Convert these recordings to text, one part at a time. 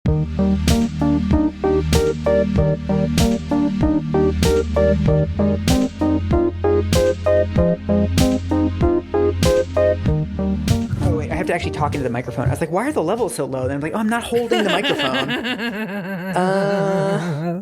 Oh, wait, I have to actually talk into the microphone. I was like, why are the levels so low? And I'm like, oh, I'm not holding the microphone.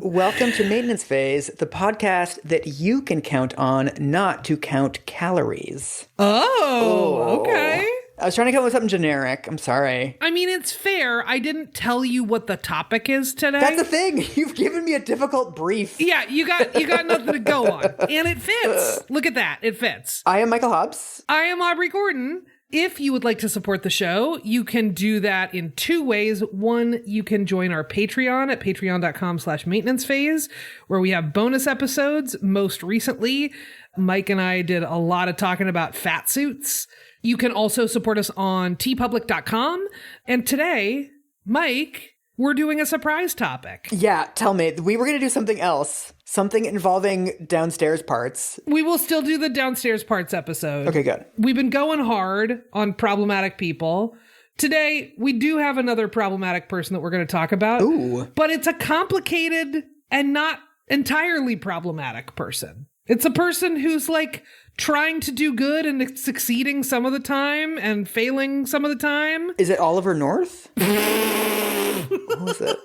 Welcome to Maintenance Phase, the podcast that you can count on not to count calories. Oh, okay. I was trying to come up with something generic. I'm sorry. I mean, it's fair. I didn't tell you what the topic is today. That's the thing. You've given me a difficult brief. Yeah, you got nothing to go on. And it fits. Look at that. It fits. I am Michael Hobbs. I am Aubrey Gordon. If you would like to support the show, you can do that in two ways. One, you can join our Patreon at patreon.com/maintenancephase, where we have bonus episodes. Most recently, Mike and I did a lot of talking about fat suits. You can also support us on tpublic.com. And today, Mike, we're doing a surprise topic. Yeah, tell me. We were going to do something else. Something involving downstairs parts. We will still do the downstairs parts episode. Okay, good. We've been going hard on problematic people. Today, we do have another problematic person that we're going to talk about. Ooh. But it's a complicated and not entirely problematic person. It's a person who's like trying to do good and succeeding some of the time and failing some of the time. Is it Oliver North? What was it?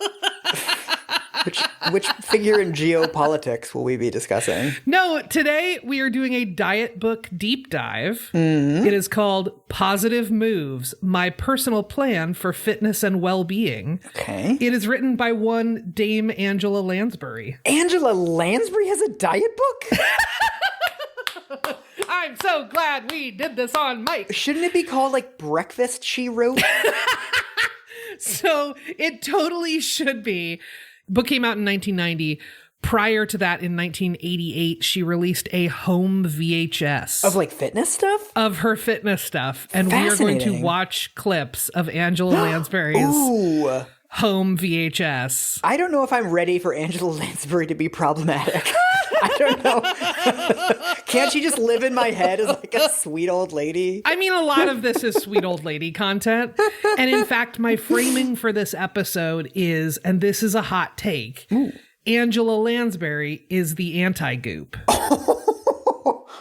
Which figure in geopolitics will we be discussing? No, today we are doing a diet book deep dive. Mm-hmm. It is called Positive Moves, My Personal Plan for Fitness and Well-Being. Okay. It is written by one Dame Angela Lansbury. Angela Lansbury has a diet book? I'm so glad we did this on Mike. Shouldn't it be called like Breakfast She Wrote? So it totally should be. Book came out in 1990. Prior to that, in 1988, she released a home VHS. Of like fitness stuff? Of her fitness stuff. And we are going to watch clips of Angela Lansbury's home VHS. I don't know if I'm ready for Angela Lansbury to be problematic. I don't know. Can't she just live in my head as like a sweet old lady? I mean, a lot of this is sweet old lady content. And in fact, my framing for this episode is, and this is a hot take, Angela Lansbury is the anti-goop.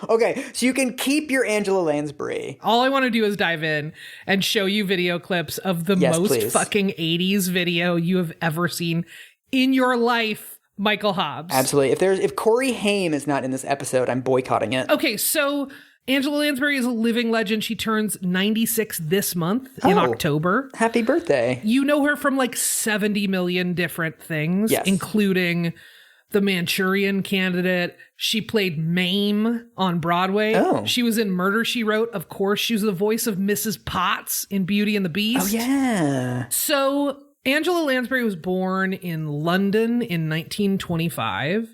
Okay, so you can keep your Angela Lansbury. All I want to do is dive in and show you video clips of the most fucking 80s video you have ever seen in your life. Michael Hobbs. Absolutely. If Corey Haim is not in this episode, I'm boycotting it. Okay, so Angela Lansbury is a living legend. She turns 96 this month in October. Happy birthday. You know her from like 70 million different things, including The Manchurian Candidate. She played Mame on Broadway. Oh. She was in Murder, She Wrote. Of course, she was the voice of Mrs. Potts in Beauty and the Beast. Oh, yeah. So Angela Lansbury was born in London in 1925.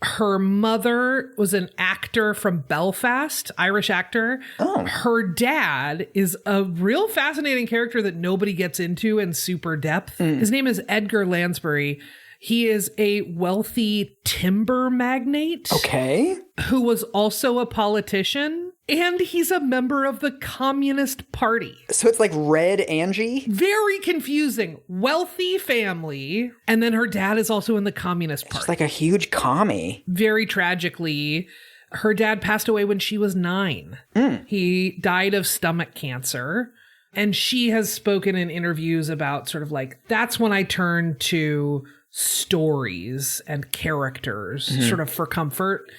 Her mother was an actor from Belfast, Irish actor. Oh. Her dad is a real fascinating character that nobody gets into in super depth. His name is Edgar Lansbury. He is a wealthy timber magnate. Okay. Who was also a politician. And he's a member of the Communist Party. So it's like Red Angie? Very confusing. Wealthy family. And then her dad is also in the Communist Party. It's like a huge commie. Very tragically, her dad passed away when she was 9. He died of stomach cancer. And she has spoken in interviews about sort of like, that's when I turned to stories and characters sort of for comfort.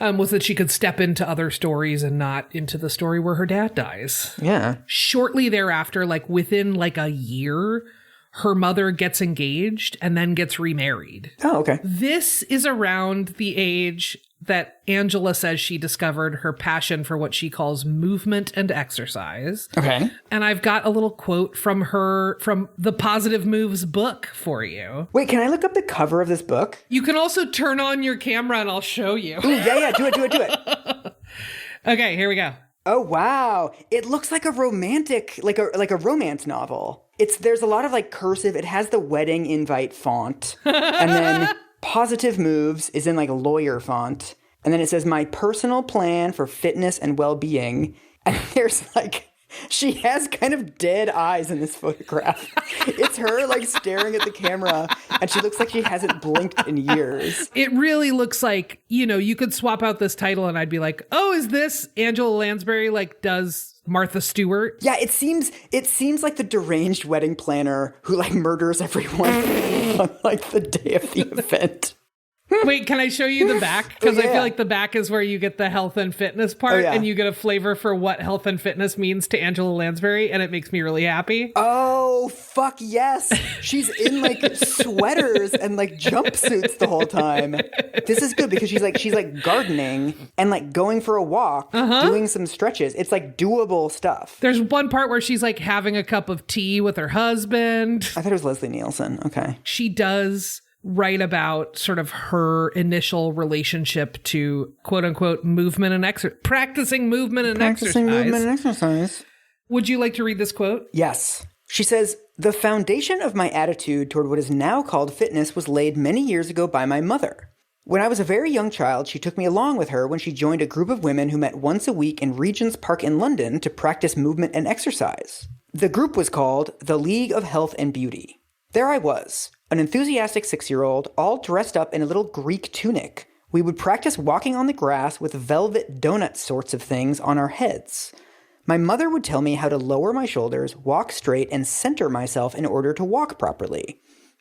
Was that she could step into other stories and not into the story where her dad dies. Yeah. Shortly thereafter, like within like a year, her mother gets engaged and then gets remarried. Oh, okay. This is around the age that Angela says she discovered her passion for what she calls movement and exercise. Okay. And I've got a little quote from her, from the Positive Moves book for you. Wait, can I look up the cover of this book? You can also turn on your camera and I'll show you. Ooh, yeah, do it. Okay, here we go. Oh, wow. It looks like a romantic, like a romance novel. There's a lot of like cursive. It has the wedding invite font. And then Positive Moves is in like lawyer font. And then it says, my personal plan for fitness and well-being. And there's like She has kind of dead eyes in this photograph. It's her like staring at the camera, and she looks like she hasn't blinked in years. It really looks like, you could swap out this title and I'd be like, oh, is this Angela Lansbury like does Martha Stewart? Yeah, it seems like the deranged wedding planner who like murders everyone on like the day of the event. Wait, can I show you the back? Because I feel like the back is where you get the health and fitness part, and you get a flavor for what health and fitness means to Angela Lansbury, and it makes me really happy. Oh, fuck yes. She's in like sweaters and like jumpsuits the whole time. This is good because she's like gardening and like going for a walk, doing some stretches. It's like doable stuff. There's one part where she's like having a cup of tea with her husband. I thought it was Leslie Nielsen. Okay. She does write about sort of her initial relationship to quote unquote movement and practicing movement and exercise. Would you like to read this quote? Yes. She says, "The foundation of my attitude toward what is now called fitness was laid many years ago by my mother. When I was a very young child, she took me along with her when she joined a group of women who met once a week in Regent's Park in London to practice movement and exercise. The group was called the League of Health and Beauty. There I was, an enthusiastic 6-year-old, all dressed up in a little Greek tunic. We would practice walking on the grass with velvet donut sorts of things on our heads. My mother would tell me how to lower my shoulders, walk straight, and center myself in order to walk properly.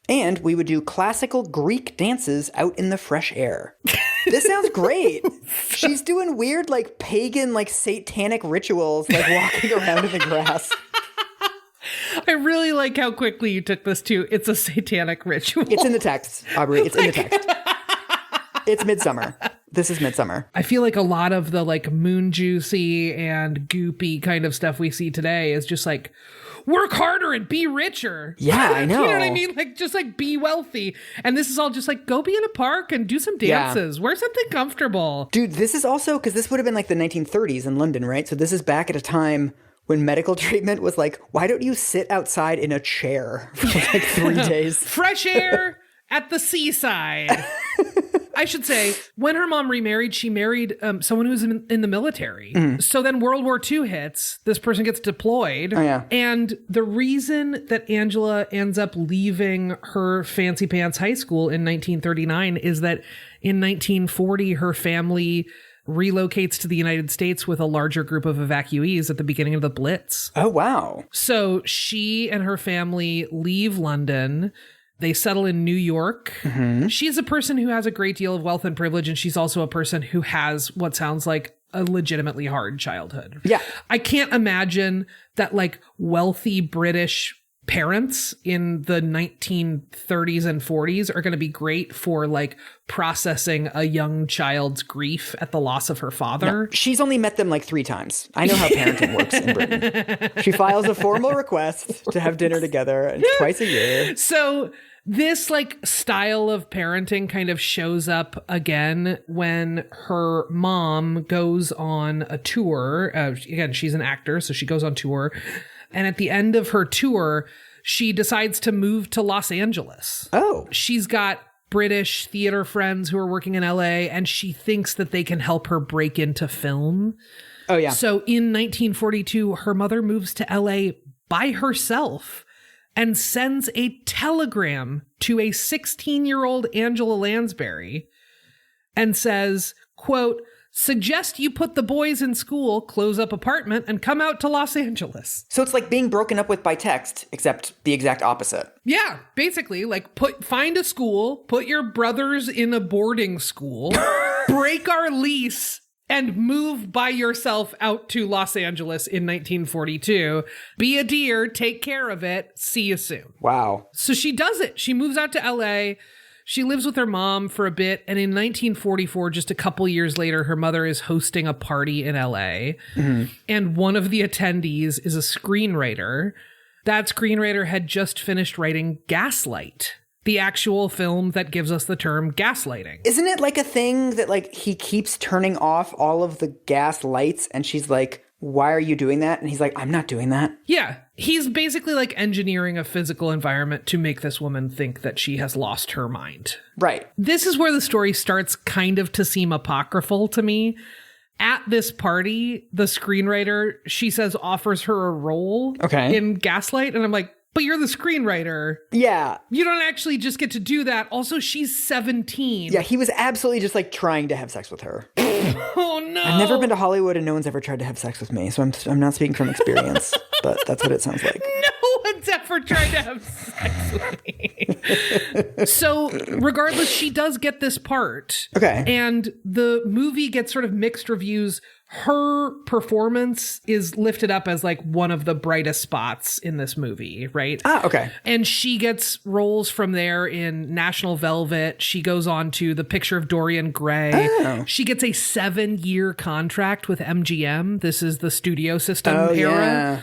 And we would do classical Greek dances out in the fresh air." This sounds great. She's doing weird, like, pagan, like, satanic rituals, like walking around in the grass. I really like how quickly you took this to, it's a satanic ritual. It's in the text, Aubrey. It's in the text. It's Midsummer. This is Midsummer. I feel like a lot of the like moon juicy and goopy kind of stuff we see today is just like, work harder and be richer. Yeah, I know. You know what I mean? Like, just like be wealthy. And this is all just like, go be in a park and do some dances. Yeah. Wear something comfortable. Dude, this is also, because this would have been like the 1930s in London, right? So this is back at a time when medical treatment was like, why don't you sit outside in a chair for like 3 days? Fresh air at the seaside. I should say, when her mom remarried, she married someone who's in the military. Mm. So then World War II hits. This person gets deployed. Oh, yeah. And the reason that Angela ends up leaving her fancy pants high school in 1939 is that in 1940, her family relocates to the United States with a larger group of evacuees at the beginning of the Blitz. Oh, wow. So she and her family leave London. They settle in New York. Mm-hmm. She's a person who has a great deal of wealth and privilege, and she's also a person who has what sounds like a legitimately hard childhood. Yeah. I can't imagine that like wealthy British parents in the 1930s and 40s are going to be great for like processing a young child's grief at the loss of her father. No, she's only met them like 3 times. I know how parenting works in Britain. She files a formal request to have dinner together twice a year. So this like style of parenting kind of shows up again when her mom goes on a tour. Again, she's an actor, so she goes on tour. And at the end of her tour, she decides to move to Los Angeles. Oh. She's got British theater friends who are working in LA, and she thinks that they can help her break into film. Oh, yeah. So in 1942, her mother moves to LA by herself and sends a telegram to a 16-year-old Angela Lansbury and says, quote, "Suggest you put the boys in school, close up apartment, and come out to Los Angeles." So it's like being broken up with by text, except the exact opposite. Yeah, basically, like find a school, put your brothers in a boarding school, break our lease, and move by yourself out to Los Angeles in 1942. Be a dear, take care of it, see you soon. Wow. So she does it. She moves out to LA. She lives with her mom for a bit, and in 1944, just a couple years later, her mother is hosting a party in LA, and one of the attendees is a screenwriter. That screenwriter had just finished writing Gaslight, the actual film that gives us the term gaslighting. Isn't it like a thing that like he keeps turning off all of the gas lights, and she's like, "Why are you doing that?" And he's like, "I'm not doing that." Yeah. He's basically like engineering a physical environment to make this woman think that she has lost her mind. Right. This is where the story starts kind of to seem apocryphal to me, at this party, the screenwriter, she says, offers her a role in Gaslight. And I'm like, but you're the screenwriter. Yeah. You don't actually just get to do that. Also, she's 17. Yeah, he was absolutely just like trying to have sex with her. Oh, no. I've never been to Hollywood and no one's ever tried to have sex with me. So I'm not speaking from experience, but that's what it sounds like. No one's ever tried to have sex with me. So regardless, she does get this part. Okay. And the movie gets sort of mixed reviews. Her performance is lifted up as like one of the brightest spots in this movie, right? Ah, okay. And she gets roles from there in National Velvet. She goes on to The Picture of Dorian Gray. Oh. She gets a 7-year contract with MGM. This is the studio system era. Yeah.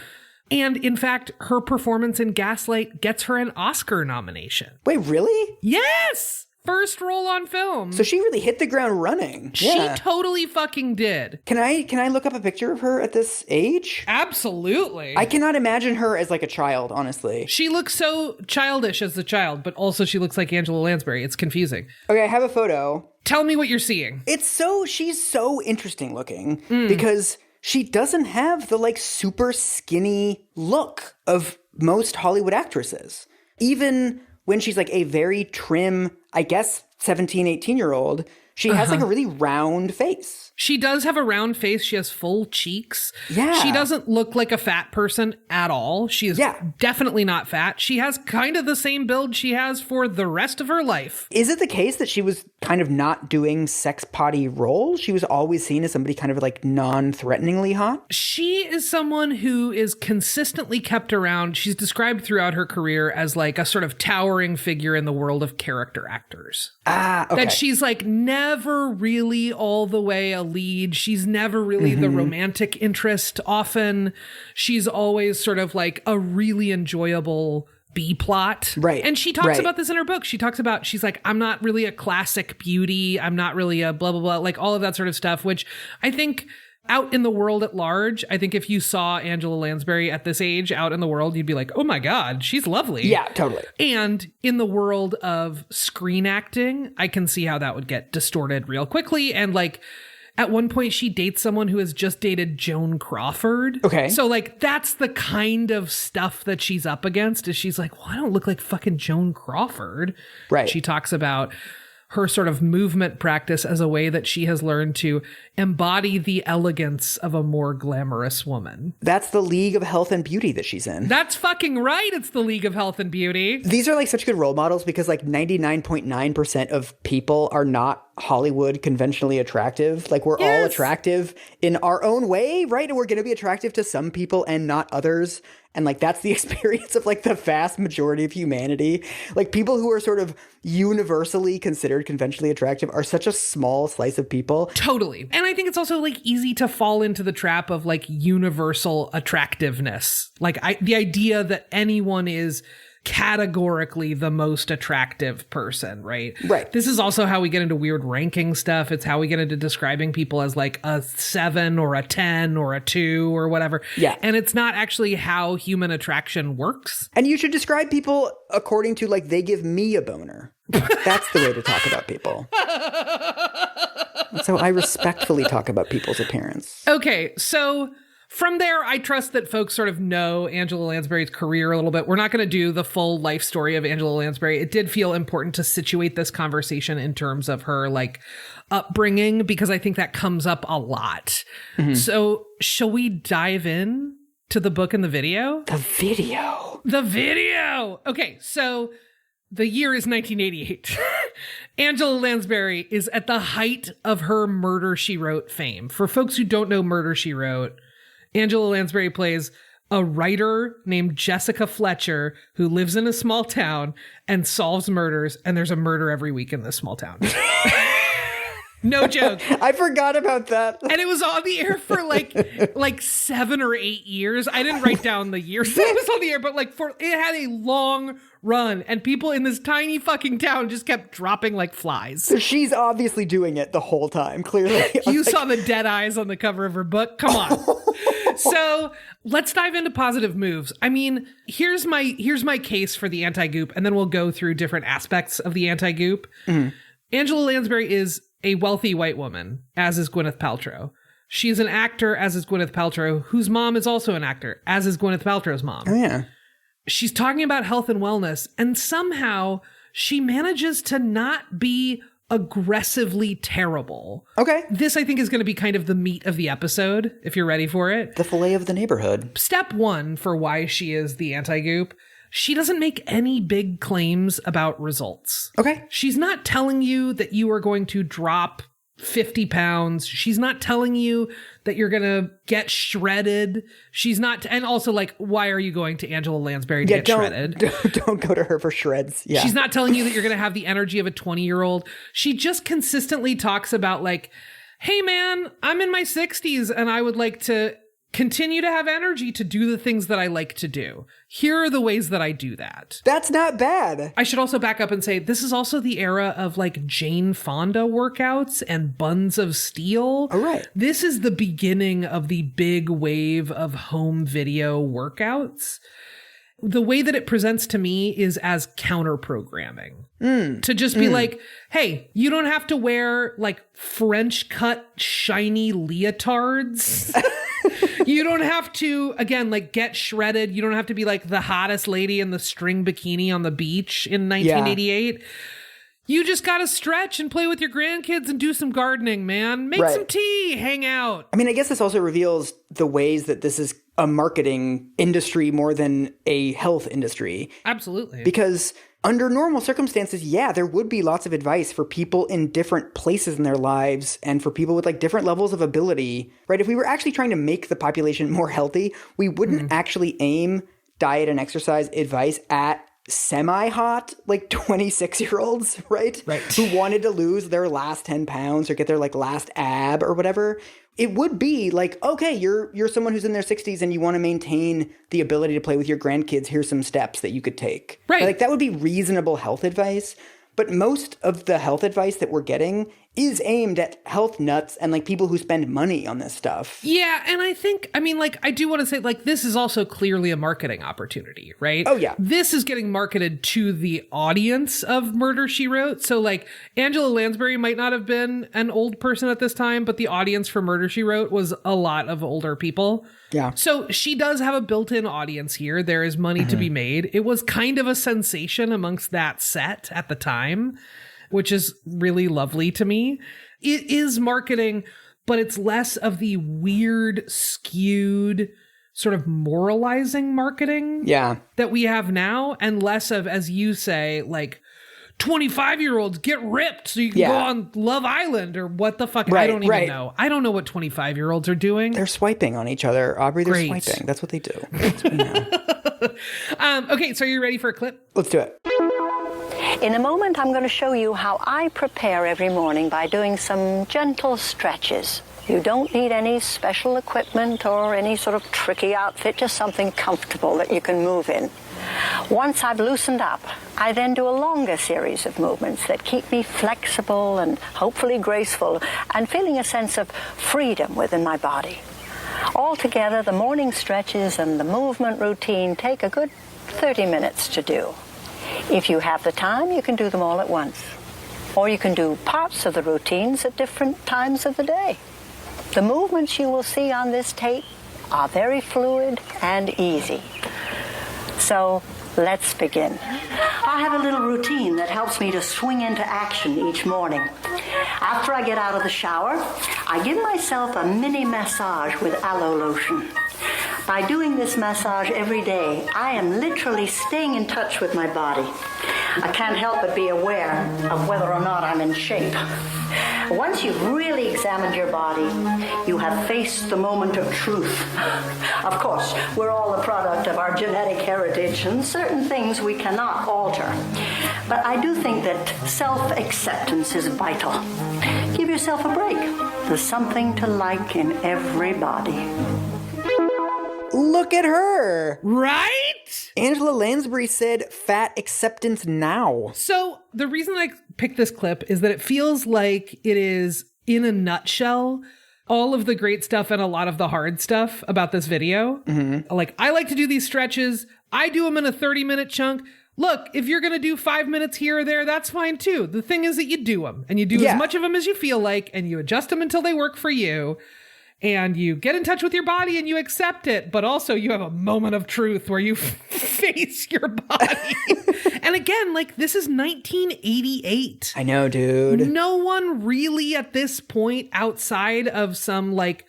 And in fact, her performance in Gaslight gets her an Oscar nomination. Wait, really? Yes! First role on film. So she really hit the ground running. She totally fucking did. Can I look up a picture of her at this age? Absolutely. I cannot imagine her as like a child, honestly. She looks so childish as a child, but also she looks like Angela Lansbury. It's confusing. Okay, I have a photo. Tell me what you're seeing. She's so interesting looking because she doesn't have the like super skinny look of most Hollywood actresses. Even when she's like a very trim, I guess, 17, 18-year-old, she has like a really round face. She does have a round face. She has full cheeks. Yeah. She doesn't look like a fat person at all. She is definitely not fat. She has kind of the same build she has for the rest of her life. Is it the case that she was kind of not doing sex potty roles? She was always seen as somebody kind of like non-threateningly hot? She is someone who is consistently kept around. She's described throughout her career as like a sort of towering figure in the world of character actors. Ah, okay. That she's like never really all the way a lead. She's never really the romantic interest. Often she's always sort of like a really enjoyable B plot. Right. And she talks about this in her book. She talks about, she's like, I'm not really a classic beauty. I'm not really a blah, blah, blah, like all of that sort of stuff, which I think out in the world at large, I think if you saw Angela Lansbury at this age out in the world, you'd be like, oh my God, she's lovely. Yeah, totally. And in the world of screen acting, I can see how that would get distorted real quickly. And like, at one point, she dates someone who has just dated Joan Crawford. Okay. So, like, that's the kind of stuff that she's up against, is she's like, well, I don't look like fucking Joan Crawford. Right. She talks about her sort of movement practice as a way that she has learned to embody the elegance of a more glamorous woman. That's the League of Health and Beauty that she's in. That's fucking right. It's the League of Health and Beauty. These are like such good role models because like 99.9% of people are not Hollywood conventionally attractive. Like we're all attractive in our own way, right? And we're going to be attractive to some people and not others. And like that's the experience of like the vast majority of humanity. Like people who are sort of universally considered conventionally attractive are such a small slice of people. Totally. And I think it's also like easy to fall into the trap of like universal attractiveness. Like the idea that anyone is categorically the most attractive person, right? Right. This is also how we get into weird ranking stuff. It's how we get into describing people as like a 7 or a 10 or a 2 or whatever. Yeah. And it's not actually how human attraction works. And you should describe people according to like they give me a boner. That's the way to talk about people. So I respectfully talk about people's appearance. Okay, so from there, I trust that folks sort of know Angela Lansbury's career a little bit. We're not going to do the full life story of Angela Lansbury. It did feel important to situate this conversation in terms of her like upbringing, because I think that comes up a lot. So shall we dive in to the book and the video? The video. The video. Okay, so the year is 1988. Angela Lansbury is at the height of her Murder, She Wrote fame. For folks who don't know Murder, She Wrote, Angela Lansbury plays a writer named Jessica Fletcher who lives in a small town and solves murders, and there's a murder every week in this small town. No joke. I forgot about that. And it was on the air for like 7 or 8 years. I didn't write down the years that it was on the air, but like it had a long run, and people in this tiny fucking town just kept dropping like flies. So she's obviously doing it the whole time, clearly. You saw the dead eyes on the cover of her book. Come on. So let's dive into positive moves. I mean, here's my case for the anti-goop, and then we'll go through different aspects of the anti-goop. Angela Lansbury is a wealthy white woman, as is Gwyneth Paltrow. She's an actor, as is Gwyneth Paltrow, whose mom is also an actor, as is Gwyneth Paltrow's mom. Oh, yeah. She's talking about health and wellness, and somehow she manages to not be aggressively terrible. Okay. This, I think, is going to be kind of the meat of the episode, if you're ready for it. The filet of the neighborhood. Step one for why she is the anti-goop. She doesn't make any big claims about results. Okay. She's not telling you that you are going to drop 50 pounds. She's not telling you that you're going to get shredded. She's not, and also like, why are you going to Angela Lansbury to get shredded? Don't go to her for shreds. Yeah. She's not telling you that you're going to have the energy of a 20-year-old. She just consistently talks about like, hey man, I'm in my 60s and I would like to continue to have energy to do the things that I like to do. Here are the ways that I do that. That's not bad. I should also back up and say this is also the era of like Jane Fonda workouts and buns of steel. Oh, right. This is the beginning of the big wave of home video workouts. The way that it presents to me is as counter programming. To just be like, hey, you don't have to wear like French cut shiny leotards. You don't have to, again, like get shredded. You don't have to be like the hottest lady in the string bikini on the beach in 1988. Yeah. You just got to stretch and play with your grandkids and do some gardening, man. Make some tea, hang out. I mean, I guess this also reveals the ways that this is a marketing industry more than a health industry. Absolutely. Because under normal circumstances, yeah, there would be lots of advice for people in different places in their lives and for people with like different levels of ability, right? If we were actually trying to make the population more healthy, we wouldn't actually aim diet and exercise advice at semi-hot, like 26-year-olds, right? Right. Who wanted to lose their last 10 pounds or get their like last ab or whatever. It would be like, okay, you're someone who's in their 60s and you want to maintain the ability to play with your grandkids. Here's some steps that you could take. Right. Like that would be reasonable health advice. But most of the health advice that we're getting is aimed at health nuts and like people who spend money on this stuff. Yeah. And I think, I mean, like, I do want to say, like, this is also clearly a marketing opportunity, right? Oh, yeah. This is getting marketed to the audience of Murder, She Wrote. So, like, Angela Lansbury might not have been an old person at this time, but the audience for Murder, She Wrote was a lot of older people. Yeah. So she does have a built-in audience here. There is money to be made. It was kind of a sensation amongst that set at the time, which is really lovely to me. It is marketing, but it's less of the weird, skewed, sort of moralizing marketing that we have now, and less of, as you say, like, 25-years get ripped so you can go on Love Island or what the fuck. I don't even know. I don't know what 25-year-olds are doing. They're swiping on each other, Aubrey. They're swiping. That's what they do. That's what we know. Okay, so are you ready for a clip? Let's do it. In a moment, I'm going to show you how I prepare every morning by doing some gentle stretches. You don't need any special equipment or any sort of tricky outfit, just something comfortable that you can move in. Once I've loosened up, I then do a longer series of movements that keep me flexible and hopefully graceful and feeling a sense of freedom within my body. Altogether, the morning stretches and the movement routine take a good 30 minutes to do. If you have the time, you can do them all at once. Or you can do parts of the routines at different times of the day. The movements you will see on this tape are very fluid and easy. So let's begin. I have a little routine that helps me to swing into action each morning. After I get out of the shower, I give myself a mini massage with aloe lotion. By doing this massage every day, I am literally staying in touch with my body. I can't help but be aware of whether or not I'm in shape. Once you've really examined your body, you have faced the moment of truth. Of course, we're all a product of our genetic heritage, and certain things we cannot alter. But I do think that self-acceptance is vital. Give yourself a break. There's something to like in everybody. Look at her. Right? Angela Lansbury said fat acceptance now. So the reason I picked this clip is that it feels like it is, in a nutshell, all of the great stuff and a lot of the hard stuff about this video. Like, I like to do these stretches. I do them in a 30-minute chunk. Look, if you're going to do 5 minutes here or there, that's fine too. The thing is that you do them, and you do as much of them as you feel like, and you adjust them until they work for you. and you get in touch with your body and you accept it, but also you have a moment of truth where you face your body. And again, like, this is 1988. I know, dude. No one really at this point, outside of some like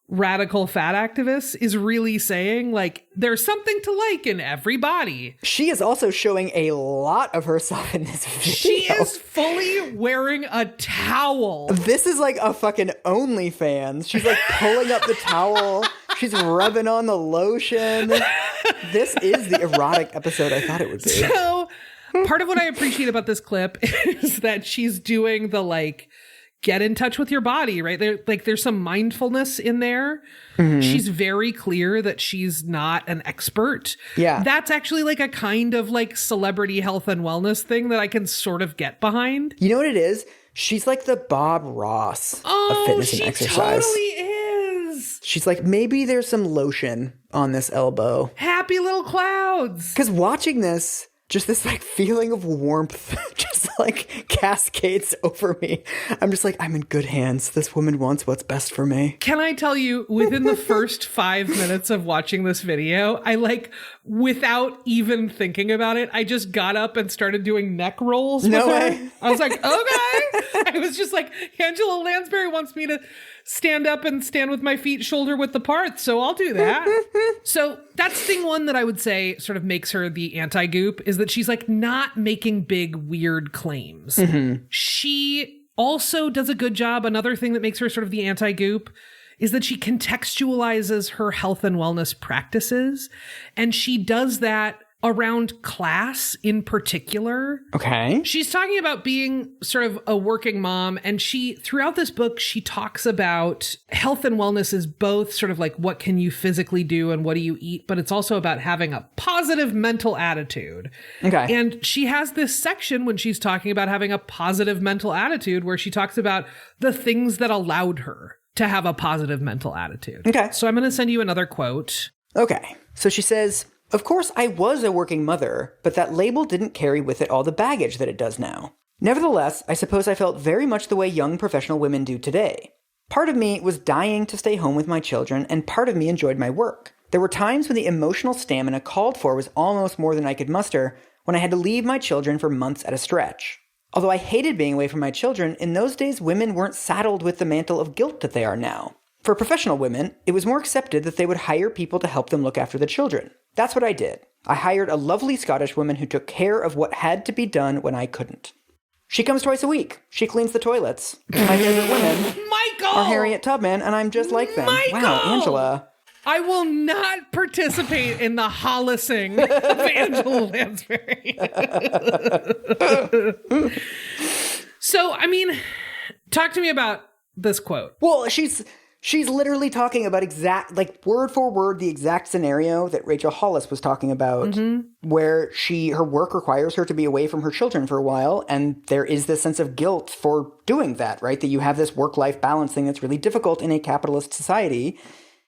radical fat activists, is really saying like there's something to like in every body. She is also showing a lot of herself in this video. She is fully wearing a towel. This is like a fucking OnlyFans. She's like pulling up the towel. She's rubbing on the lotion. This is the erotic episode I thought it would be. So part of what I appreciate about this clip is that she's doing the like, get in touch with your body, right? There's some mindfulness in there. Mm-hmm. She's very clear that she's not an expert. Yeah. That's actually like a kind of like celebrity health and wellness thing that I can sort of get behind. You know what it is? She's like the Bob Ross of fitness and exercise. Totally is. She's like, maybe there's some lotion on this elbow. Happy little clouds. Because watching this, just this like feeling of warmth just like cascades over me. I'm just like, I'm in good hands. This woman wants what's best for me. Can I tell you, within the first 5 minutes of watching this video, I like, without even thinking about it, I just got up and started doing neck rolls. No with her. way. I was like, okay. I was just like, Angela Lansbury wants me to stand up and stand with my feet shoulder width apart, so I'll do that. So that's thing one that I would say sort of makes her the anti-goop, is that she's like not making big weird claims. Mm-hmm. She also does a good job. Another thing that makes her sort of the anti-goop is that she contextualizes her health and wellness practices, and she does that around class in particular. Okay. She's talking about being sort of a working mom, and she, throughout this book, she talks about health and wellness is both sort of like what can you physically do and what do you eat, but it's also about having a positive mental attitude. Okay. And she has this section when she's talking about having a positive mental attitude where she talks about the things that allowed her to have a positive mental attitude. Okay. So I'm going to send you another quote. Okay. So she says, "Of course, I was a working mother, but that label didn't carry with it all the baggage that it does now. Nevertheless, I suppose I felt very much the way young professional women do today. Part of me was dying to stay home with my children, and part of me enjoyed my work. There were times when the emotional stamina called for was almost more than I could muster, when I had to leave my children for months at a stretch. Although I hated being away from my children, in those days women weren't saddled with the mantle of guilt that they are now. For professional women, it was more accepted that they would hire people to help them look after the children. That's what I did. I hired a lovely Scottish woman who took care of what had to be done when I couldn't. She comes twice a week. She cleans the toilets. My favorite women Michael! are Harriet Tubman, and I'm just like them. Michael! Wow, Angela. I will not participate in the hollising of Angela Lansbury. So, I mean, talk to me about this quote. Well, she's literally talking about exact, like word for word, the exact scenario that Rachel Hollis was talking about, where her work requires her to be away from her children for a while. And there is this sense of guilt for doing that, right? That you have this work-life balance thing that's really difficult in a capitalist society.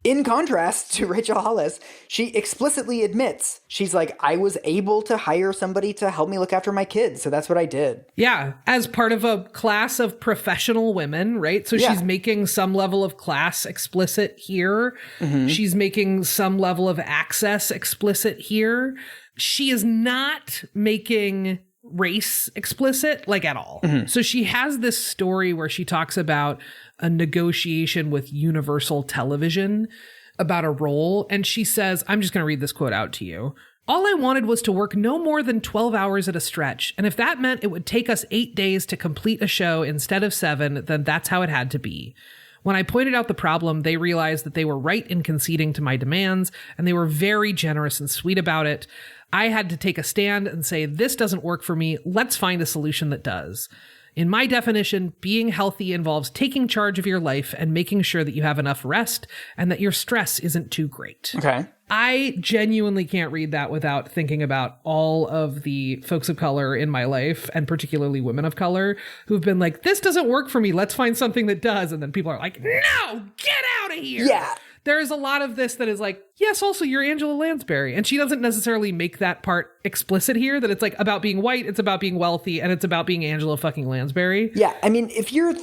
In contrast to Rachel Hollis, she explicitly admits, she's like, I was able to hire somebody to help me look after my kids, so that's what I did. Yeah, as part of a class of professional women, right? So she's making some level of class explicit here. Mm-hmm. She's making some level of access explicit here. She is not making race explicit, like, at all. Mm-hmm. So she has this story where she talks about a negotiation with Universal Television about a role. And she says, I'm just going to read this quote out to you. "All I wanted was to work no more than 12 hours at a stretch. And if that meant it would take us 8 days to complete a show instead of 7, then that's how it had to be. When I pointed out the problem, they realized that they were right in conceding to my demands, and they were very generous and sweet about it. I had to take a stand and say, this doesn't work for me. Let's find a solution that does. In my definition, being healthy involves taking charge of your life and making sure that you have enough rest and that your stress isn't too great." Okay. I genuinely can't read that without thinking about all of the folks of color in my life, and particularly women of color, who've been like, this doesn't work for me. Let's find something that does. And then people are like, no, get out of here. Yeah. There's a lot of this that is like, yes, also you're Angela Lansbury. And she doesn't necessarily make that part explicit here, that it's like about being white, it's about being wealthy, and it's about being Angela fucking Lansbury. Yeah, I mean, if you're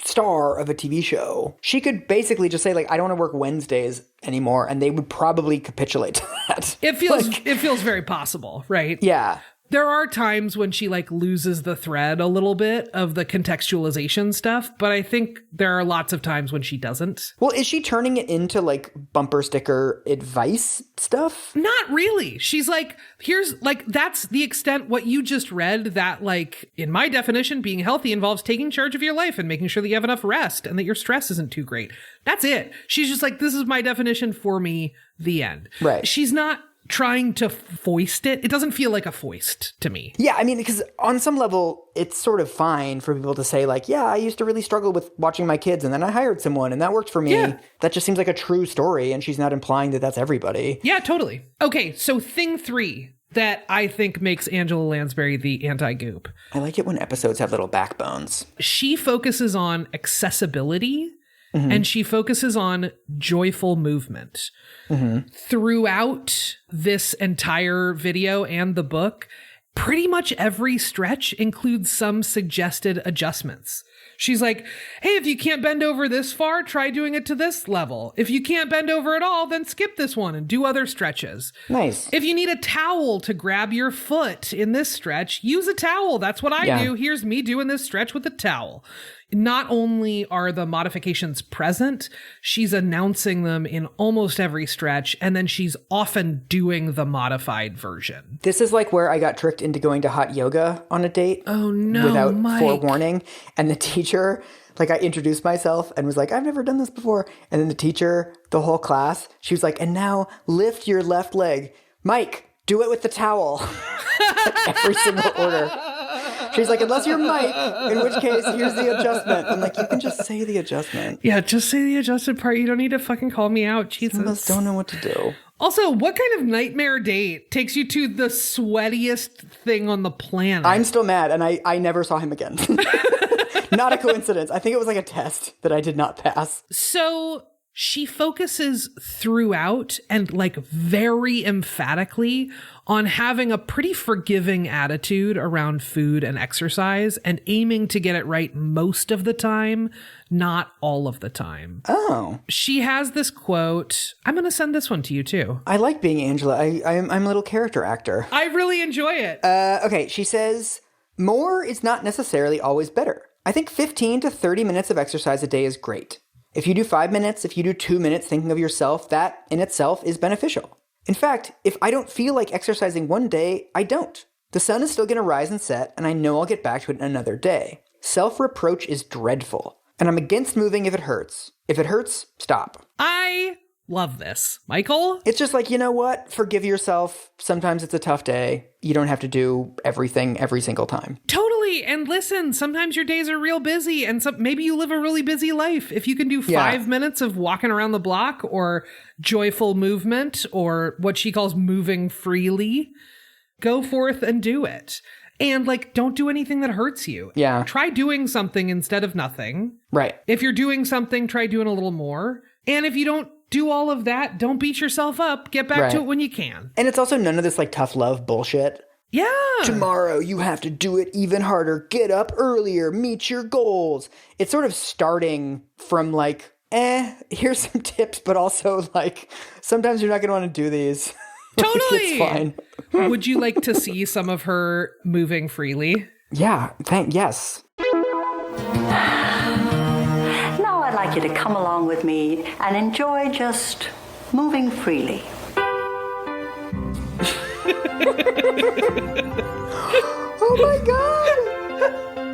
star of a TV show. She could basically just say, like, I don't want to work Wednesdays anymore, and they would probably capitulate to that. It feels very possible, right? Yeah. There are times when she like loses the thread a little bit of the contextualization stuff, but I think there are lots of times when she doesn't. Well, is she turning it into like bumper sticker advice stuff? Not really. She's like, here's like, that's the extent what you just read, that like, in my definition, being healthy involves taking charge of your life and making sure that you have enough rest and that your stress isn't too great. That's it. She's just like, this is my definition for me, the end. Right. She's not trying to foist it. It doesn't feel like a foist to me. Yeah, I mean, because on some level, it's sort of fine for people to say, like, yeah, I used to really struggle with watching my kids, and then I hired someone, and that worked for me. Yeah. That just seems like a true story, and she's not implying that that's everybody. Yeah, totally. Okay, so thing 3 that I think makes Angela Lansbury the anti-goop. I like it when episodes have little backbones. She focuses on accessibility, and she focuses on joyful movement. Throughout this entire video and the book, pretty much every stretch includes some suggested adjustments. She's like, hey, if you can't bend over this far, try doing it to this level. If you can't bend over at all, then skip this one and do other stretches. Nice. If you need a towel to grab your foot in this stretch, use a towel. That's what I do. Here's me doing this stretch with a towel. Not only are the modifications present, she's announcing them in almost every stretch, and then she's often doing the modified version. This is like where I got tricked into going to hot yoga on a date. Oh no, without Mike. forewarning. And the teacher, like, I introduced myself and was like, I've never done this before. And then the teacher, the whole class, she was like, and now lift your left leg. Mike, do it with the towel. Every single order. She's like, unless you're Mike, in which case, here's the adjustment. I'm like, you can just say the adjustment. Yeah, just say the adjusted part. You don't need to fucking call me out. Jesus. Some of us don't know what to do. Also, what kind of nightmare date takes you to the sweatiest thing on the planet? I'm still mad, and I never saw him again. Not a coincidence. I think it was like a test that I did not pass. So she focuses throughout and like very emphatically on having a pretty forgiving attitude around food and exercise and aiming to get it right most of the time, not all of the time. Oh. She has this quote. I'm going to send this one to you too. I like being Angela. I'm a little character actor. I really enjoy it. Okay, she says, more is not necessarily always better. I think 15 to 30 minutes of exercise a day is great. If you do 5 minutes, if you do 2 minutes thinking of yourself, that in itself is beneficial. In fact, if I don't feel like exercising one day, I don't. The sun is still going to rise and set, and I know I'll get back to it another day. Self-reproach is dreadful, and I'm against moving if it hurts. If it hurts, stop. I love this. Michael? It's just like, you know what? Forgive yourself. Sometimes it's a tough day. You don't have to do everything every single time. Totally. And listen, sometimes your days are real busy, and maybe you live a really busy life. If you can do 5 minutes of walking around the block or joyful movement or what she calls moving freely, go forth and do it. And like, don't do anything that hurts you. Yeah. Try doing something instead of nothing. Right. If you're doing something, try doing a little more. And if you don't do all of that, don't beat yourself up. Get back to it when you can. And it's also none of this like tough love bullshit. Yeah. Tomorrow you have to do it even harder. Get up earlier. Meet your goals. It's sort of starting from like, here's some tips, but also like, sometimes you're not going to want to do these. Totally. It's fine. Would you like to see some of her moving freely? Yeah. Yes. Now I'd like you to come along with me and enjoy just moving freely. Oh my god!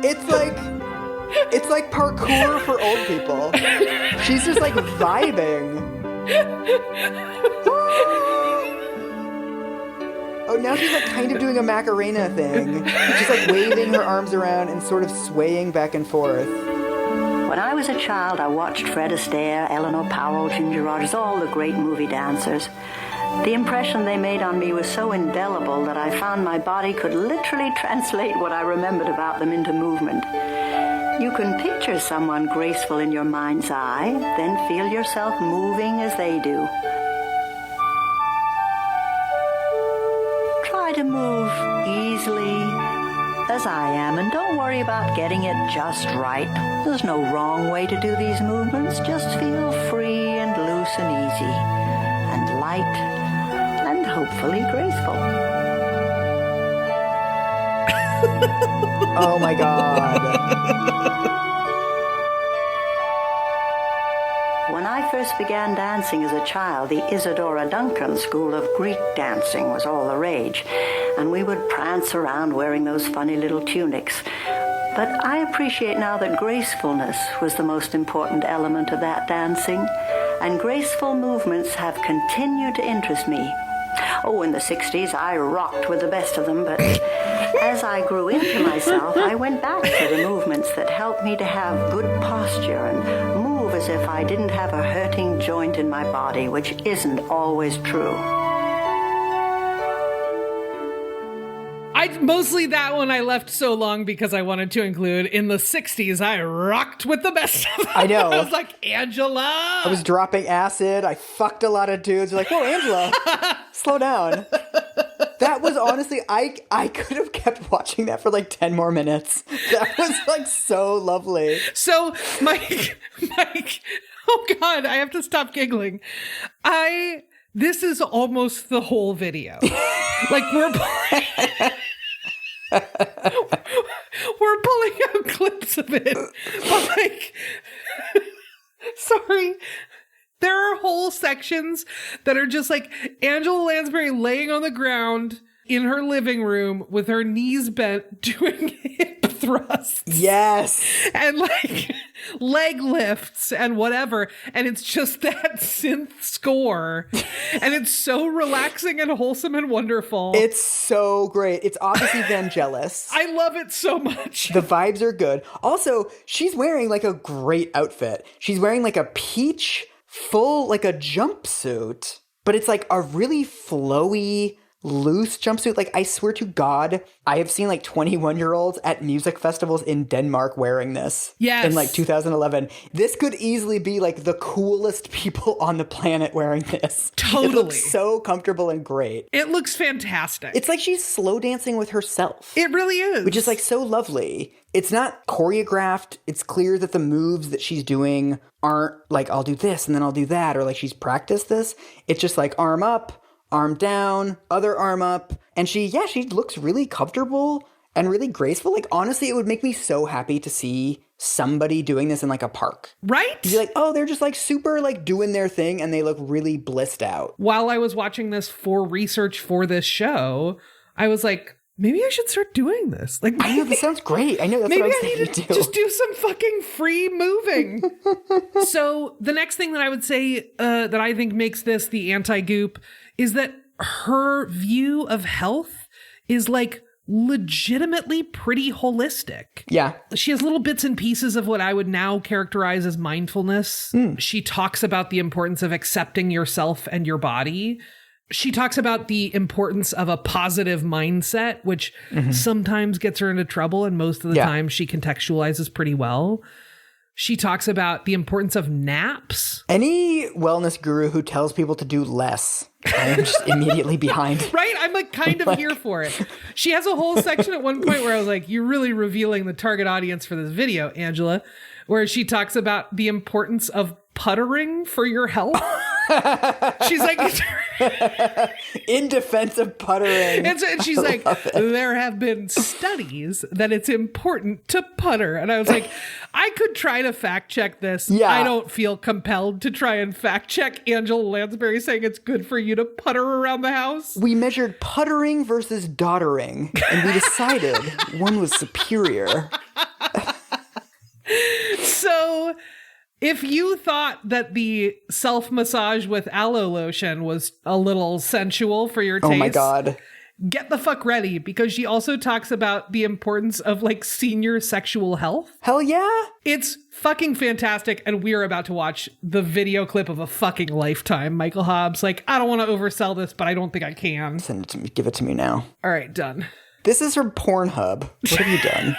It's like parkour for old people. She's just like vibing. Oh, now she's like kind of doing a Macarena thing. She's like waving her arms around and sort of swaying back and forth. When I was a child, I watched Fred Astaire, Eleanor Powell, Ginger Rogers, all the great movie dancers. The impression they made on me was so indelible that I found my body could literally translate what I remembered about them into movement. You can picture someone graceful in your mind's eye, then feel yourself moving as they do. Try to move easily, as I am, and don't worry about getting it just right. There's no wrong way to do these movements. Just feel free and loose and easy, and light, and hopefully graceful. Oh my God. When I first began dancing as a child, the Isadora Duncan School of Greek dancing was all the rage, and we would prance around wearing those funny little tunics. But I appreciate now that gracefulness was the most important element of that dancing, and graceful movements have continued to interest me. Oh, in the 60s, I rocked with the best of them, but as I grew into myself, I went back to the movements that helped me to have good posture and move as if I didn't have a hurting joint in my body, which isn't always true. Mostly that one I left so long because I wanted to include in the 60s, I rocked with the best of them. I know. I was like, Angela. I was dropping acid. I fucked a lot of dudes. You're like, whoa, Angela, slow down. That was honestly, I could have kept watching that for like 10 more minutes. That was like so lovely. So, Mike, oh God, I have to stop giggling. This is almost the whole video. Like we're pulling out clips of it, but like, sorry. There are whole sections that are just like Angela Lansbury laying on the ground in her living room with her knees bent doing hip thrusts. Yes. And like leg lifts and whatever. And it's just that synth score. And it's so relaxing and wholesome and wonderful. It's so great. It's obviously Vangelis. I love it so much. The vibes are good. Also, she's wearing like a great outfit. She's wearing like a peach full, like a jumpsuit, but it's like a really flowy, loose jumpsuit. Like, I swear to God, I have seen like 21-year-olds at music festivals in Denmark wearing this. Yes. In like 2011. This could easily be like the coolest people on the planet wearing this. Totally. It looks so comfortable and great. It looks fantastic. It's like she's slow dancing with herself. It really is. Which is like so lovely. It's not choreographed. It's clear that the moves that she's doing aren't like, I'll do this and then I'll do that, or like she's practiced this. It's just like arm up, arm down, other arm up. And she looks really comfortable and really graceful. Like, honestly, it would make me so happy to see somebody doing this in like a park. Right? You'd be like, oh, they're just like super like doing their thing and they look really blissed out. While I was watching this for research for this show, I was like, maybe I should start doing this. Like, I know, this sounds great. I know, that's what I was thinking to do. Just do some fucking free moving. So the next thing that I would say that I think makes this the anti-goop is that her view of health is like legitimately pretty holistic. Yeah. She has little bits and pieces of what I would now characterize as mindfulness. She talks about the importance of accepting yourself and your body. She talks about the importance of a positive mindset, which sometimes gets her into trouble, and most of the time she contextualizes pretty well. She talks about the importance of naps. Any wellness guru who tells people to do less, I am just immediately behind. Right? I'm like kind of here for it. She has a whole section at one point where I was like, you're really revealing the target audience for this video, Angela, where she talks about the importance of puttering for your health. She's like, in defense of puttering. and she's like, there have been studies that it's important to putter. And I was like, I could try to fact check this. Yeah. I don't feel compelled to try and fact check Angela Lansbury saying it's good for you to putter around the house. We measured puttering versus doddering, and we decided one was superior. So if you thought that the self-massage with aloe lotion was a little sensual for your taste, Oh my God. get the fuck ready, because she also talks about the importance of like senior sexual health. Hell yeah. It's fucking fantastic, and we are about to watch the video clip of a fucking lifetime. Michael Hobbs, like, I don't want to oversell this, but I don't think I can. Send it to me. Give it to me now. All right, done. This is from Pornhub. What have you done?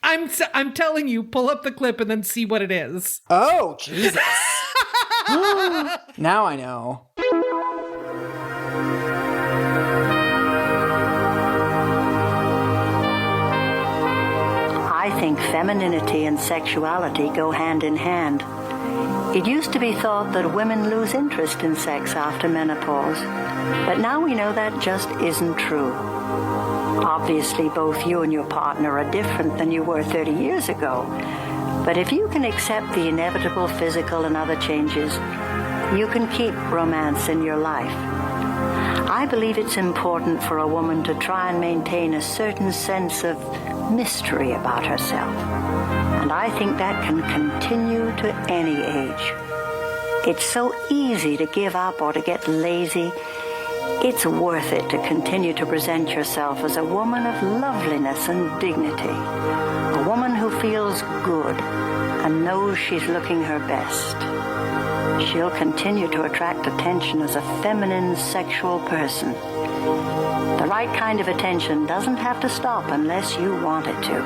I'm telling you, pull up the clip and then see what it is. Oh, Jesus. Now I know. think femininity and sexuality go hand in hand. It used to be thought that women lose interest in sex after menopause, but now we know that just isn't true. Obviously, both you and your partner are different than you were 30 years ago, but if you can accept the inevitable physical and other changes, you can keep romance in your life. I believe it's important for a woman to try and maintain a certain sense of mystery about herself. And I think that can continue to any age. It's so easy to give up or to get lazy. It's worth it to continue to present yourself as a woman of loveliness and dignity. A woman who feels good and knows she's looking her best. She'll continue to attract attention as a feminine, sexual person. The right kind of attention doesn't have to stop unless you want it to.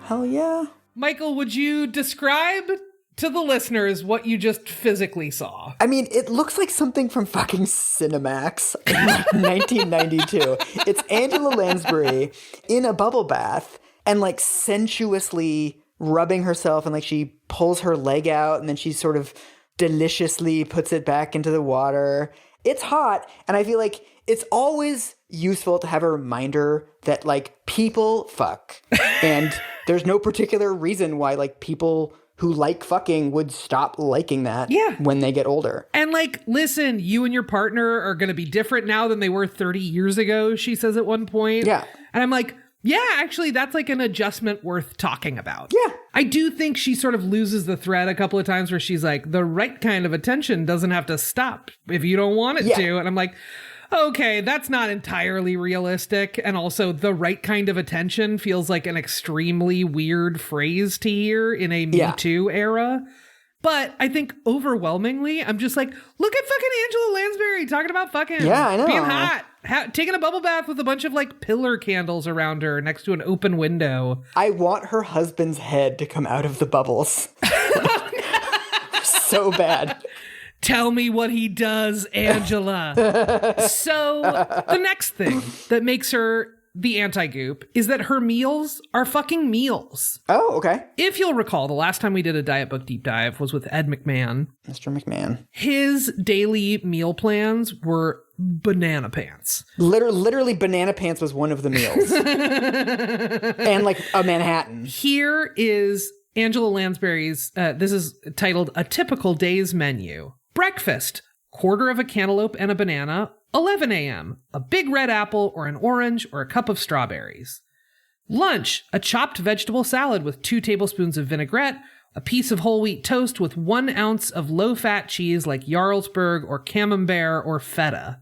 Hell yeah. Michael, would you describe to the listeners what you just physically saw? I mean, it looks like something from fucking Cinemax in 1992. It's Angela Lansbury in a bubble bath and like sensuously rubbing herself, and like she pulls her leg out and then she sort of deliciously puts it back into the water. It's hot, and I feel like it's always useful to have a reminder that like people fuck. And there's no particular reason why like people who like fucking would stop liking that when they get older. And like, listen, you and your partner are going to be different now than they were 30 years ago, she says at one point. Yeah. And I'm like, yeah, actually, that's like an adjustment worth talking about. Yeah. I do think she sort of loses the thread a couple of times where she's like, the right kind of attention doesn't have to stop if you don't want it to. And I'm like, okay, that's not entirely realistic. And also, the right kind of attention feels like an extremely weird phrase to hear in a Me Too era. But I think overwhelmingly, I'm just like, look at fucking Angela Lansbury talking about fucking I know. being hot. Taking a bubble bath with a bunch of like pillar candles around her next to an open window. I want her husband's head to come out of the bubbles. So bad. Tell me what he does, Angela. So the next thing that makes her the anti-goop is that her meals are fucking meals. Oh, okay. If you'll recall, the last time we did a diet book deep dive was with Ed McMahon. Mr. McMahon. His daily meal plans were banana pants. Literally banana pants was one of the meals. And like a Manhattan. Here is Angela Lansbury's, this is titled A Typical Day's Menu. Breakfast, quarter of a cantaloupe and a banana, 11 a.m., a big red apple or an orange or a cup of strawberries. Lunch, a chopped vegetable salad with 2 tablespoons of vinaigrette, a piece of whole wheat toast with 1 ounce of low-fat cheese like Jarlsberg or Camembert or feta.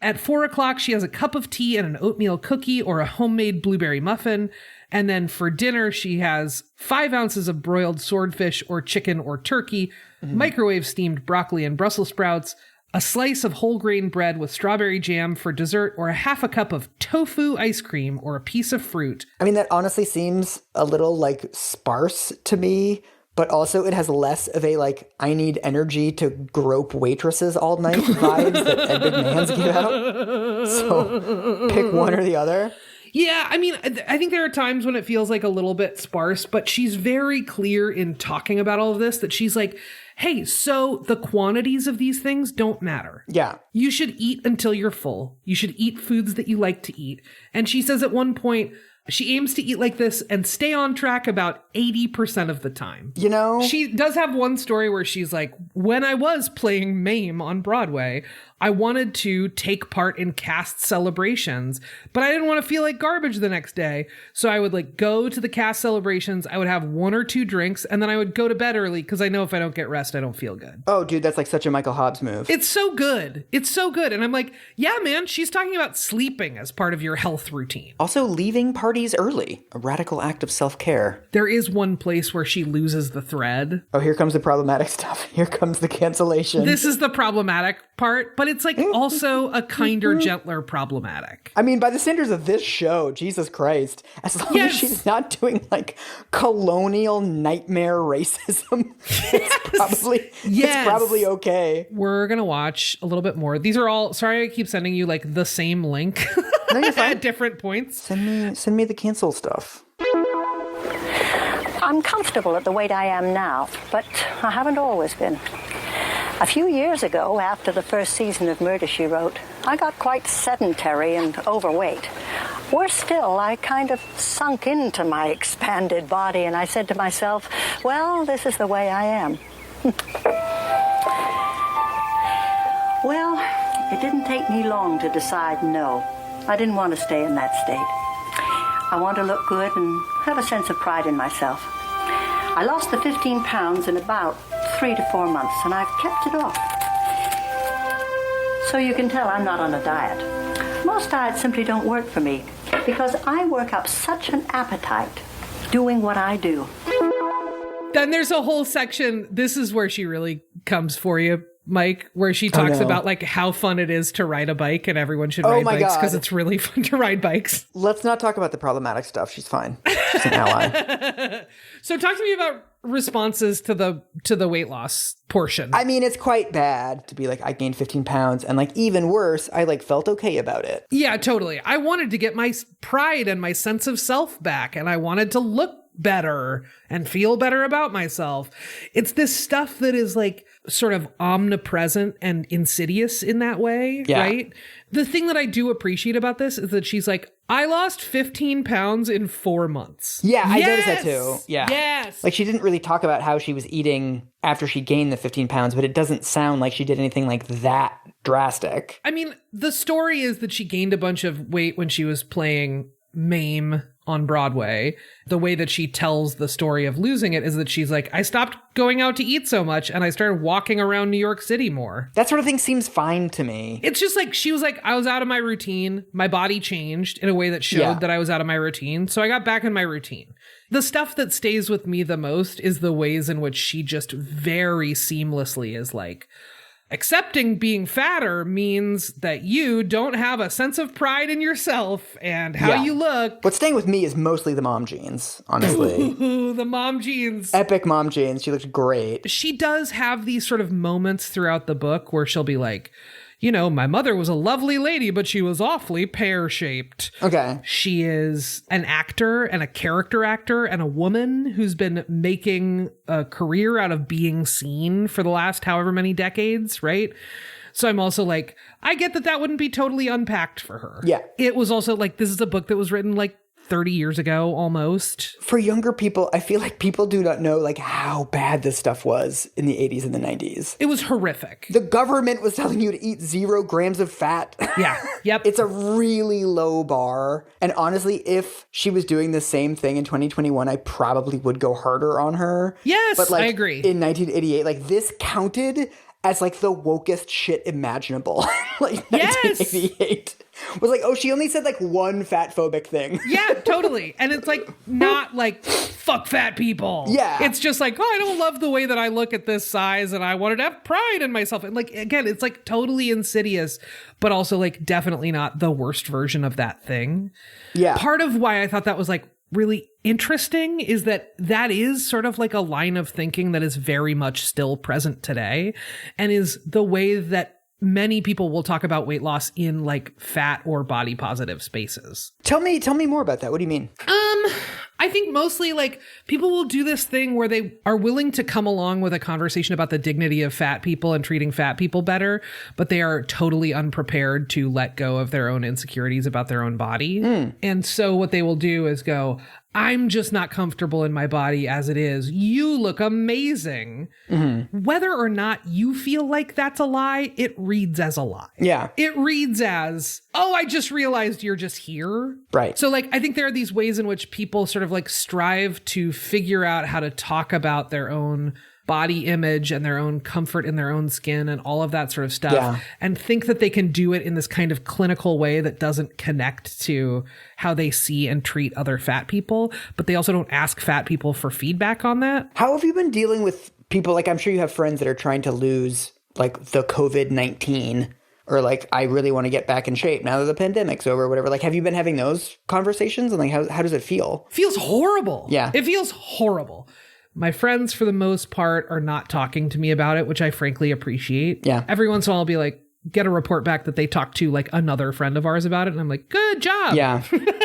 At 4 o'clock, she has a cup of tea and an oatmeal cookie or a homemade blueberry muffin. And then for dinner, she has 5 ounces of broiled swordfish or chicken or turkey, microwave steamed broccoli and Brussels sprouts, a slice of whole grain bread with strawberry jam for dessert, or a half a cup of tofu ice cream or a piece of fruit. I mean, that honestly seems a little like sparse to me, but also it has less of a like, I need energy to grope waitresses all night vibes that Ed McMahon's give out. So pick one or the other. Yeah, I mean, I think there are times when it feels like a little bit sparse, but she's very clear in talking about all of this that she's like, hey, so the quantities of these things don't matter. Yeah. You should eat until you're full. You should eat foods that you like to eat. And she says at one point, she aims to eat like this and stay on track about 80% of the time. You know? She does have one story where she's like, when I was playing Mame on Broadway, I wanted to take part in cast celebrations, but I didn't want to feel like garbage the next day. So I would like go to the cast celebrations. I would have 1 or 2 drinks and then I would go to bed early because I know if I don't get rest, I don't feel good. Oh, dude, that's like such a Michael Hobbs move. It's so good. It's so good. And I'm like, yeah, man, she's talking about sleeping as part of your health routine. Also leaving parties early, a radical act of self-care. There is one place where she loses the thread. Oh, here comes the problematic stuff. Here comes the cancellation. This is the problematic part, but it's like also a kinder, gentler problematic. I mean, by the standards of this show, Jesus Christ, as long as she's not doing like colonial nightmare racism, it's probably okay. We're going to watch a little bit more. These are all, sorry I keep sending you like the same link No, you're fine. at different points. Send me any of the cancel stuff? I'm comfortable at the weight I am now, but I haven't always been. A few years ago, after the first season of Murder, She Wrote, I got quite sedentary and overweight. Worse still, I kind of sunk into my expanded body, and I said to myself, well, this is the way I am. Well, it didn't take me long to decide no. I didn't want to stay in that state. I want to look good and have a sense of pride in myself. I lost the 15 pounds in about 3 to 4 months, and I've kept it off. So you can tell I'm not on a diet. Most diets simply don't work for me because I work up such an appetite doing what I do. Then there's a whole section. This is where she really comes for you, Mike, where she talks about like how fun it is to ride a bike and everyone should ride bikes because it's really fun to ride bikes. Let's not talk about the problematic stuff. She's fine. She's an ally. So talk to me about responses to the weight loss portion. I mean, it's quite bad to be like, I gained 15 pounds and like even worse, I like felt okay about it. Yeah, totally. I wanted to get my pride and my sense of self back, and I wanted to look better and feel better about myself. It's this stuff that is like sort of omnipresent and insidious in that way, right? The thing that I do appreciate about this is that she's like, I lost 15 pounds in 4 months. Yeah, I noticed that too. Yeah. Yes. Like she didn't really talk about how she was eating after she gained the 15 pounds, but it doesn't sound like she did anything like that drastic. I mean, the story is that she gained a bunch of weight when she was playing Mame on Broadway. The way that she tells the story of losing it is that she's like, I stopped going out to eat so much and I started walking around New York City more. That sort of thing seems fine to me. It's just like, she was like, I was out of my routine. My body changed in a way that showed that I was out of my routine. So I got back in my routine. The stuff that stays with me the most is the ways in which she just very seamlessly is like, accepting being fatter means that you don't have a sense of pride in yourself and how you look. What's staying with me is mostly the mom jeans, honestly. Ooh, the mom jeans. Epic mom jeans. She looks great. She does have these sort of moments throughout the book where she'll be like, you know, my mother was a lovely lady, but she was awfully pear-shaped. Okay. She is an actor and a character actor and a woman who's been making a career out of being seen for the last however many decades, right? So I'm also like, I get that wouldn't be totally unpacked for her. Yeah. It was also like, this is a book that was written like 30 years ago almost. For younger people, I feel like people do not know like how bad this stuff was in the 80s and the 90s. It was horrific. The government was telling you to eat 0 grams of fat. Yeah. Yep. It's a really low bar. And honestly, if she was doing the same thing in 2021, I probably would go harder on her. Yes, but like, I agree. In 1988, like this counted as like the wokest shit imaginable. Like 1988 was like, oh, she only said like one fat phobic thing. Yeah, totally. And it's like not like fuck fat people. Yeah. It's just like, oh, I don't love the way that I look at this size and I wanted to have pride in myself. And like, again, it's like totally insidious, but also like definitely not the worst version of that thing. Yeah. Part of why I thought that was like really interesting is that is sort of like a line of thinking that is very much still present today and is the way that many people will talk about weight loss in like fat or body positive spaces. Tell me more about that. What do you mean? I think mostly like people will do this thing where they are willing to come along with a conversation about the dignity of fat people and treating fat people better, but they are totally unprepared to let go of their own insecurities about their own body. And so what they will do is go, I'm just not comfortable in my body as it is. You look amazing. Whether or not you feel like that's a lie, it reads as a lie. Yeah. It reads as, oh, I just realized you're just here. Right. So like, I think there are these ways in which people sort of like strive to figure out how to talk about their own body image and their own comfort in their own skin and all of that sort of stuff, and think that they can do it in this kind of clinical way that doesn't connect to how they see and treat other fat people, but they also don't ask fat people for feedback on that. How have you been dealing with people? Like, I'm sure you have friends that are trying to lose like the COVID-19 or like, I really want to get back in shape now that the pandemic's over or whatever. Like, have you been having those conversations? And like, how does it feel? Feels horrible. Yeah. It feels horrible. My friends, for the most part, are not talking to me about it, which I frankly appreciate. Yeah. Every once in a while, I'll be like, get a report back that they talked to like another friend of ours about it. And I'm like, good job. Yeah.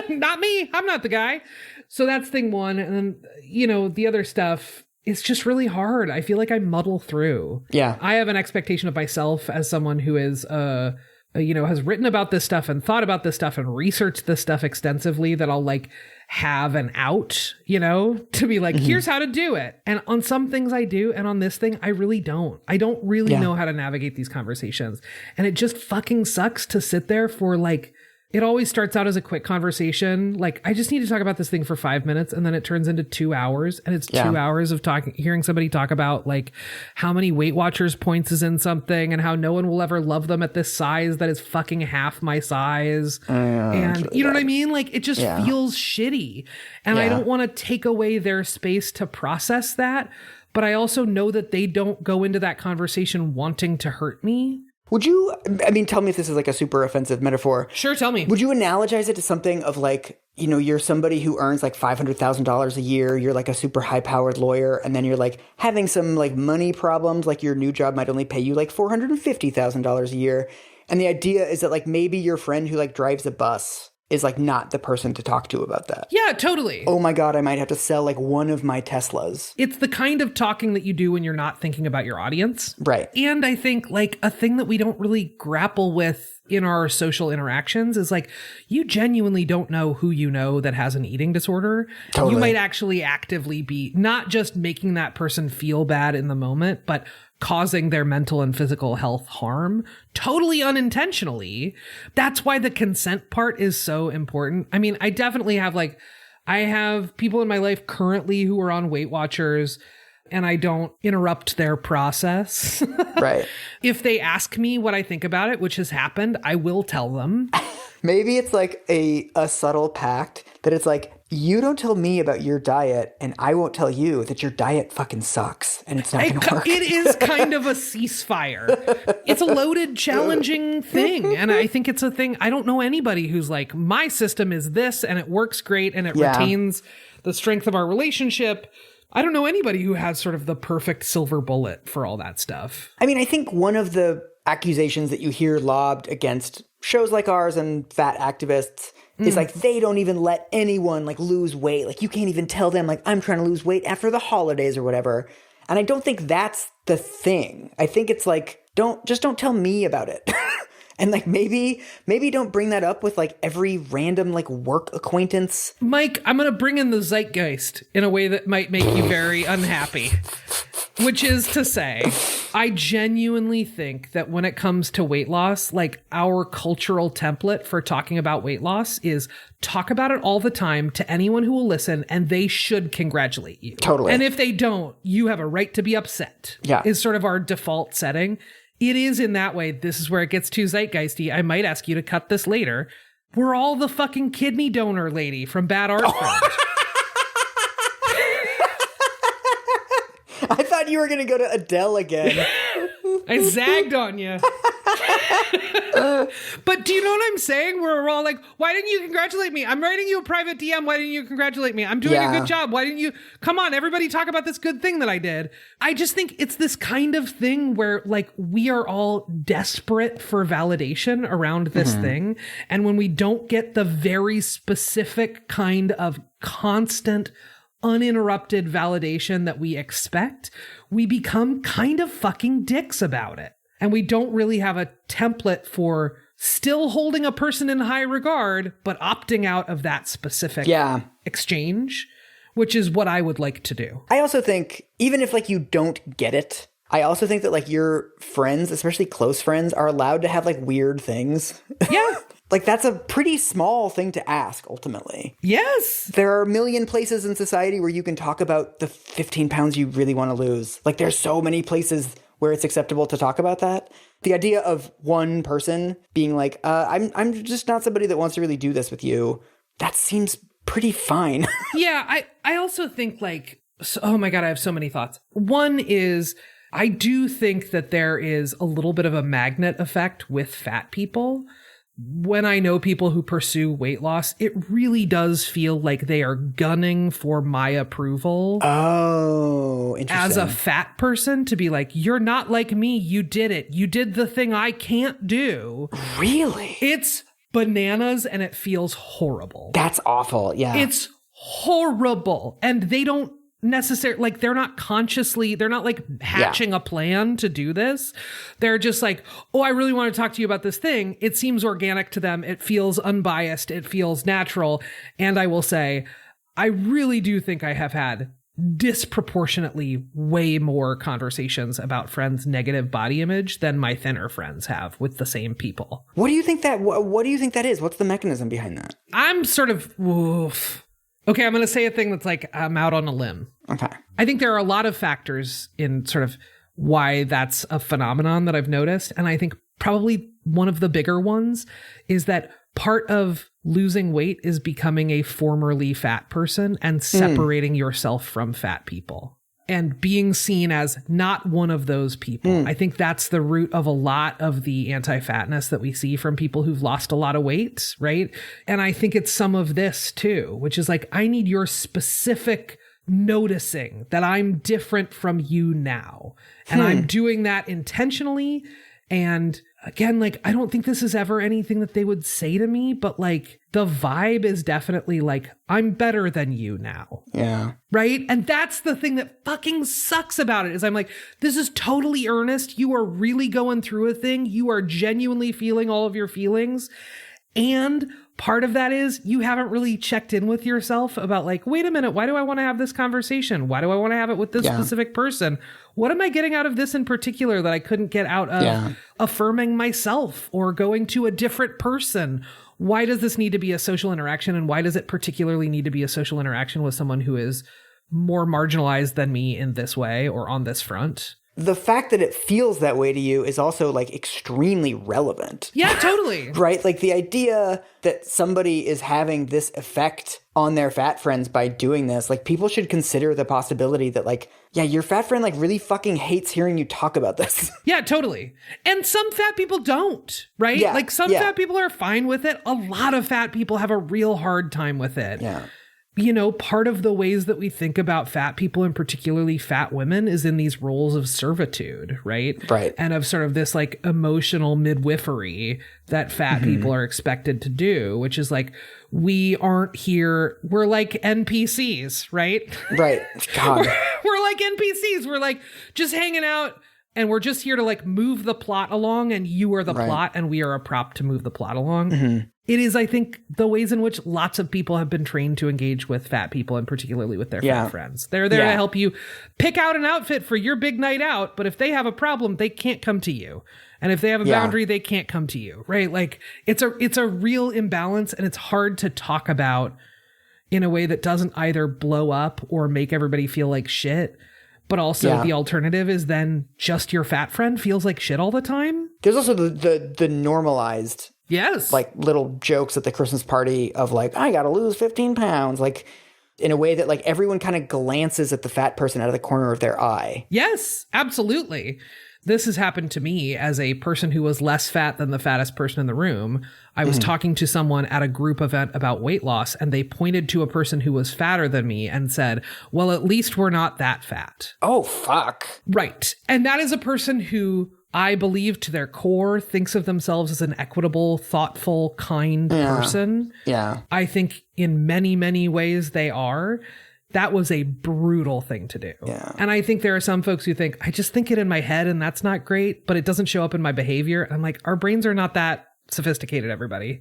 Not me. I'm not the guy. So that's thing one. And then, the other stuff, it's just really hard. I feel like I muddle through. Yeah. I have an expectation of myself as someone who is, has written about this stuff and thought about this stuff and researched this stuff extensively, that I'll like have an out, to be like, here's how to do it. And on some things I do. And on this thing, I really don't. I don't really know how to navigate these conversations. And it just fucking sucks to sit there for like, it always starts out as a quick conversation. Like, I just need to talk about this thing for 5 minutes, and then it turns into 2 hours, and it's 2 hours of hearing somebody talk about like how many Weight Watchers points is in something and how no one will ever love them at this size that is fucking half my size. And you know what I mean? Like, it just feels shitty. And I don't want to take away their space to process that. But I also know that they don't go into that conversation wanting to hurt me. Would you, tell me if this is like a super offensive metaphor. Sure, tell me. Would you analogize it to something of like, you're somebody who earns like $500,000 a year, you're like a super high-powered lawyer, and then you're like having some like money problems, like your new job might only pay you like $450,000 a year. And the idea is that like maybe your friend who like drives a bus is like not the person to talk to about that. Yeah, totally. Oh my God, I might have to sell like one of my Teslas. It's the kind of talking that you do when you're not thinking about your audience. Right. And I think like a thing that we don't really grapple with in our social interactions is like, you genuinely don't know who you know that has an eating disorder. Totally. You might actually actively be not just making that person feel bad in the moment, but causing their mental and physical health harm totally unintentionally. That's why the consent part is so important. I mean, I definitely have I have people in my life currently who are on Weight Watchers, and I don't interrupt their process. Right. If they ask me what I think about it, which has happened, I will tell them. Maybe it's like a subtle pact that it's like, you don't tell me about your diet, and I won't tell you that your diet fucking sucks, and it's not going to work. It is kind of a ceasefire. It's a loaded, challenging thing. And I think it's a thing. I don't know anybody who's like, my system is this, and it works great, and it retains the strength of our relationship. I don't know anybody who has sort of the perfect silver bullet for all that stuff. I mean, I think one of the accusations that you hear lobbed against shows like ours and fat activists is like, they don't even let anyone like lose weight. Like, you can't even tell them like, I'm trying to lose weight after the holidays or whatever. And I don't think that's the thing. I think it's like, don't tell me about it. And like, maybe don't bring that up with like every random like work acquaintance. Mike, I'm going to bring in the zeitgeist in a way that might make you very unhappy. Which is to say, I genuinely think that when it comes to weight loss, like our cultural template for talking about weight loss is talk about it all the time to anyone who will listen, and they should congratulate you. Totally. And if they don't, you have a right to be upset. Yeah. Is sort of our default setting. It is in that way. This is where it gets too zeitgeisty. I might ask you to cut this later. We're all the fucking kidney donor lady from Bad Art Friend. I thought you were going to go to Adele again. I zagged on you. But do you know what I'm saying? We're all like, why didn't you congratulate me? I'm writing you a private DM. Why didn't you congratulate me? I'm doing a good job. Why didn't you? Come on, everybody talk about this good thing that I did. I just think it's this kind of thing where like we are all desperate for validation around this thing. And when we don't get the very specific kind of constant uninterrupted validation that we expect, we become kind of fucking dicks about it. And we don't really have a template for still holding a person in high regard, but opting out of that specific exchange, which is what I would like to do. I also think, even if like you don't get it, I also think that like your friends, especially close friends, are allowed to have like weird things. Yeah. Like, that's a pretty small thing to ask, ultimately. Yes. There are a million places in society where you can talk about the 15 pounds you really want to lose. Like, there's so many places where it's acceptable to talk about that. The idea of one person being like, I'm just not somebody that wants to really do this with you, that seems pretty fine. Yeah, I also think like, oh my God, I have so many thoughts. One is, I do think that there is a little bit of a magnet effect with fat people. When I know people who pursue weight loss, it really does feel like they are gunning for my approval. Oh, interesting. as a fat person to be like, you're not like me. You did it. You did the thing I can't do. Really? It's bananas and it feels horrible. That's awful. Yeah. It's horrible. And they don't necessarily, like, they're not like hatching a plan to do this. They're just like, oh, I really want to talk to you about this thing. It seems organic to them. It feels unbiased. It feels natural. And I will say, I really do think I have had disproportionately way more conversations about friends' negative body image than my thinner friends have with the same people. What do you think that is? What's the mechanism behind that? I'm sort of, oof. Okay, I'm going to say a thing that's like, I'm out on a limb. Okay. I think there are a lot of factors in sort of why that's a phenomenon that I've noticed. And I think probably one of the bigger ones is that part of losing weight is becoming a formerly fat person and separating yourself from fat people and being seen as not one of those people. I think that's the root of a lot of the anti-fatness that we see from people who've lost a lot of weight, right? And I think it's some of this too, which is like, I need your specific noticing that I'm different from you now. And I'm doing that intentionally. And again, like, I don't think this is ever anything that they would say to me, but like the vibe is definitely like, I'm better than you now. Yeah. Right. And that's the thing that fucking sucks about it is I'm like, this is totally earnest. You are really going through a thing. You are genuinely feeling all of your feelings. And part of that is you haven't really checked in with yourself about like, wait a minute, why do I want to have this conversation? Why do I want to have it with this specific person? What am I getting out of this in particular that I couldn't get out of affirming myself or going to a different person? Why does this need to be a social interaction? And why does it particularly need to be a social interaction with someone who is more marginalized than me in this way or on this front? The fact that it feels that way to you is also like extremely relevant. Yeah, totally. Right? Like the idea that somebody is having this effect on their fat friends by doing this, like people should consider the possibility that like, yeah, your fat friend like really fucking hates hearing you talk about this. Yeah, totally. And some fat people don't, right? Yeah, like some fat people are fine with it. A lot of fat people have a real hard time with it. Yeah. You know, part of the ways that we think about fat people and particularly fat women is in these roles of servitude, right? Right. And of sort of this like emotional midwifery that fat people are expected to do, which is like, we aren't here. We're like NPCs, right? Right. God. we're like NPCs. We're like just hanging out and we're just here to like move the plot along and you are the plot and we are a prop to move the plot along. It is, I think, the ways in which lots of people have been trained to engage with fat people and particularly with their fat friends. They're there to help you pick out an outfit for your big night out. But if they have a problem, they can't come to you. And if they have a boundary, they can't come to you. Right. Like it's a real imbalance and it's hard to talk about in a way that doesn't either blow up or make everybody feel like shit. But also the alternative is then just your fat friend feels like shit all the time. There's also the normalized like little jokes at the Christmas party of like, I got to lose 15 pounds. Like in a way that like everyone kind of glances at the fat person out of the corner of their eye. Yes, absolutely. This has happened to me as a person who was less fat than the fattest person in the room. I was talking to someone at a group event about weight loss and they pointed to a person who was fatter than me and said, well, at least we're not that fat. Oh, fuck. Right. And that is a person who I believe to their core thinks of themselves as an equitable, thoughtful, kind person. Yeah. I think in many, many ways they are. That was a brutal thing to do. Yeah. And I think there are some folks who think, I just think it in my head and that's not great, but it doesn't show up in my behavior. And I'm like, our brains are not that sophisticated, everybody.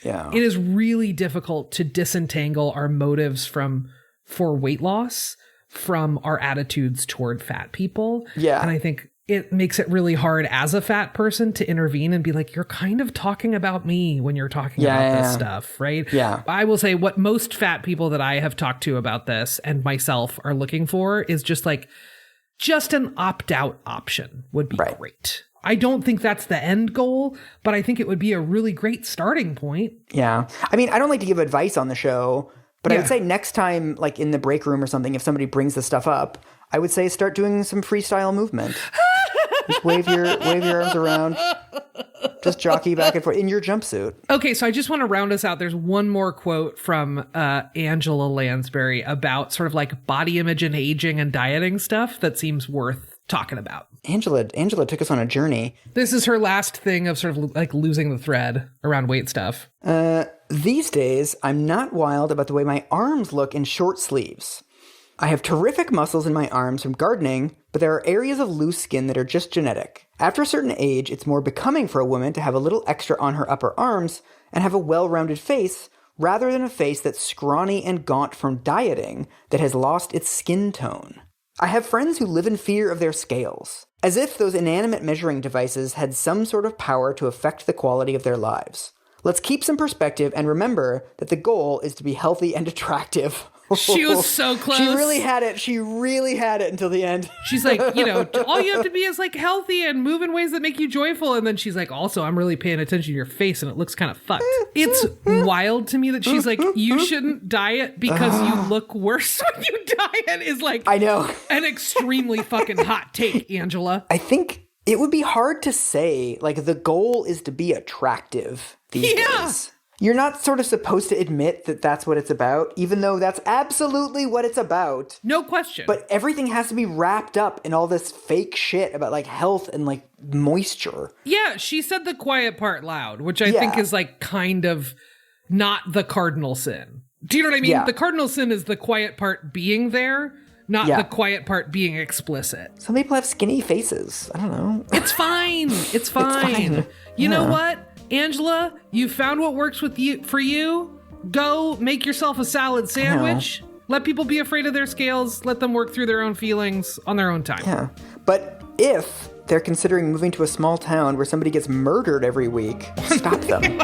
Yeah. It is really difficult to disentangle our motives for weight loss from our attitudes toward fat people. Yeah. And I think it makes it really hard as a fat person to intervene and be like, you're kind of talking about me when you're talking about this stuff, right? Yeah. I will say what most fat people that I have talked to about this and myself are looking for is just like, just an opt-out option would be great. I don't think that's the end goal, but I think it would be a really great starting point. Yeah. I mean, I don't like to give advice on the show, but I would say next time, like in the break room or something, if somebody brings this stuff up, I would say start doing some freestyle movement. Just wave your arms around. Just jockey back and forth in your jumpsuit. Okay, so I just want to round us out. There's one more quote from Angela Lansbury about sort of like body image and aging and dieting stuff that seems worth talking about. Angela took us on a journey. This is her last thing of sort of like losing the thread around weight stuff. These days, I'm not wild about the way my arms look in short sleeves. I have terrific muscles in my arms from gardening, but there are areas of loose skin that are just genetic. After a certain age, it's more becoming for a woman to have a little extra on her upper arms and have a well-rounded face, rather than a face that's scrawny and gaunt from dieting that has lost its skin tone. I have friends who live in fear of their scales, as if those inanimate measuring devices had some sort of power to affect the quality of their lives. Let's keep some perspective and remember that the goal is to be healthy and attractive. She was so close. She really had it. She really had it until the end. She's like, all you have to be is like healthy and move in ways that make you joyful. And then she's like, also, I'm really paying attention to your face and it looks kind of fucked. It's wild to me that she's like, you shouldn't diet because you look worse when you diet is like, I know, an extremely fucking hot take, Angela. I think it would be hard to say, like, the goal is to be attractive these days. You're not sort of supposed to admit that that's what it's about, even though that's absolutely what it's about. No question. But everything has to be wrapped up in all this fake shit about, like, health and, like, moisture. Yeah, she said the quiet part loud, which I think is, like, kind of not the cardinal sin. Do you know what I mean? Yeah. The cardinal sin is the quiet part being there, not the quiet part being explicit. Some people have skinny faces. I don't know. It's fine. It's fine. You know what? Angela, you found what works for you. Go make yourself a salad sandwich. Let people be afraid of their scales. Let them work through their own feelings on their own time. Yeah. But if they're considering moving to a small town where somebody gets murdered every week, stop them.